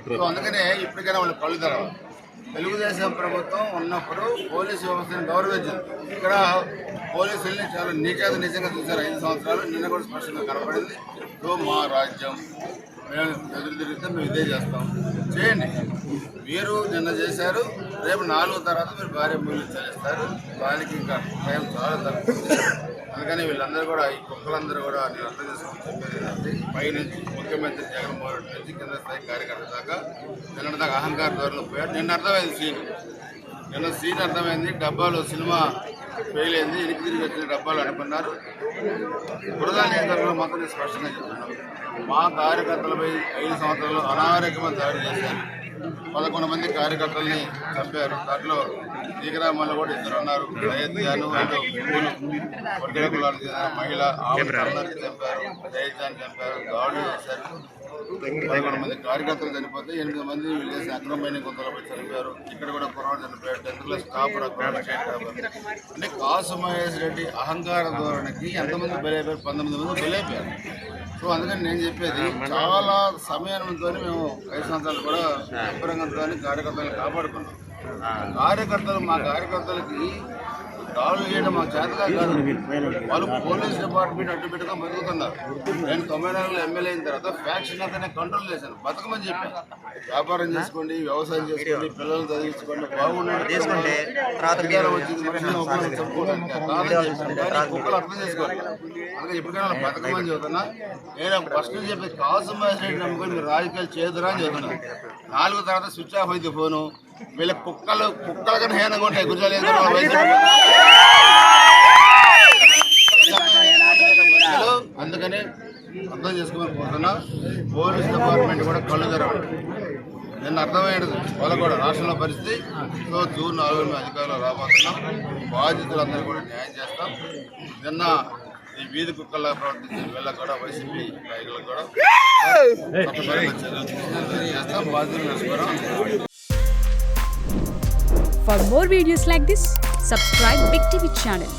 So అందుకనే ఇప్పటికైనా వాళ్ళు కళ్ళు తెరవాలి. తెలుగుదేశం ప్రభుత్వం ఉన్నప్పుడు పోలీసు వ్యవస్థను గౌరవించింది. ఇక్కడ పోలీసుల్ని చాలా నిజంగా చూశారు 5 సంవత్సరాలు. నిన్న కూడా స్పష్టంగా కనపడింది. సో మా రాజ్యం, మేము ఎదురు తిరిగితే మేము ఇదే చేస్తాం, చేయండి. మీరు నిన్న చేశారు, రేపు 4 తర్వాత మీరు భార్య మూల్యం చెల్లిస్తారు. దానికి ఇంకా టైం చాలా తక్కువ. అందుకని వీళ్ళందరూ కూడా, ఈ కుక్కలందరూ కూడా నేను అర్థం చేసుకుని చెప్పేది ఏంటంటే, పైనుంచి ముఖ్యమంత్రి జగన్మోహన్ రెడ్డి నుంచి కింద స్థాయి కార్యకర్త దాకా నిన్న దాకా అహంకార ధోరణిలో పోయారు. నిన్న అర్థమైంది సీన్ అర్థమైంది. డబ్బాలు సినిమా ఫెయిల్ అయింది, ఇనికి తిరిగి వచ్చిన డబ్బాలు అనుకున్నారు. బురదా నియోజకవర్గంలో మాత్రం నేను స్పష్టంగా చెప్తున్నాను, మా కార్యకర్తలపై 5 సంవత్సరాలు అనారోగ్యమైన దాడి చేశారు. 11 మంది కార్యకర్తల్ని చంపారు. దాంట్లో దిగరామాల్లో కూడా 2 ఉన్నారు. అయోధ్యాను వడ్డీల కులాలకు చెందిన మహిళ అందరికీ చంపారు. జయజాన్ని చంపారు, దాడులు చేశారు. 11 మంది కార్యకర్తలు చనిపోతే 8 మంది చేసి అక్రమమైన కొంతలో చనిపోయారు. ఇక్కడ కూడా కుర్రాడు చనిపోయారు. 10th క్లాస్ టాపర్ అంటే కాసు మహేష్ రెడ్డి అహంకార ధోరణికి ఎంతమంది బలైపోయారు? 19 మంది బలైపోయారు. సో అందుకని నేను చెప్పేది, చాలా సమయంతో మేము 5 సంవత్సరాలు కూడా శుభ్రంగంతో కార్యకర్తలను కాపాడుకున్నాం. మా కార్యకర్తలకి దాడులు చేయడం మా చేతగా కాదు. వాళ్ళు పోలీస్ డిపార్ట్మెంట్ అడ్డు పెట్టుకొని బతుకుతున్నారు. నేను 94లో ఎమ్మెల్యే అయిన తర్వాత ఫ్యాక్షన్ అంతా కంట్రోల్ చేశాను. బతకమని చెప్పాను, వ్యాపారం చేసుకోండి, వ్యవసాయం చేసుకోండి, పిల్లలు చదివించుకోండి, బాగుండండి. అధికారం వచ్చింది మనుషులను కుక్కలు అర్థం చేసుకోవాలి. అందుకే ఎప్పటికైనా బతకమని చెబుతున్నా. నేను ఫస్ట్ నుంచి చెప్పి కాసు మహేష్ రెడ్డి నమ్ముకొని మీరు రాజకీయాలు చేదురా అని చెబుతున్నాను. 4 తర్వాత స్విచ్ ఆఫ్ అయితే ఫోను. వీళ్ళ కుక్కల కన్నా హేనంగా ఉంటాయి. గుజరాత్ అందుకని అర్థం చేసుకోమని పోతున్నా. పోలీస్ డిపార్ట్మెంట్ కూడా కళ్ళు తెరవండి. నిన్న అర్థమైనది వాళ్ళ కూడా రాష్ట్రంలో పరిస్థితి. సో జూన్ 4 అధికారులు రాబోతున్నాం. బాధితులందరూ కూడా న్యాయం చేస్తాం. నిన్న ఈ వీధి కుక్కల్లా ప్రవర్తించిన వీళ్ళకి కూడా వైసీపీ నాయకులకు కూడా చట్టపరమైన చర్యలు చేస్తాం. బాధితులు నష్టపరం. For more videos like this, subscribe Big TV channel.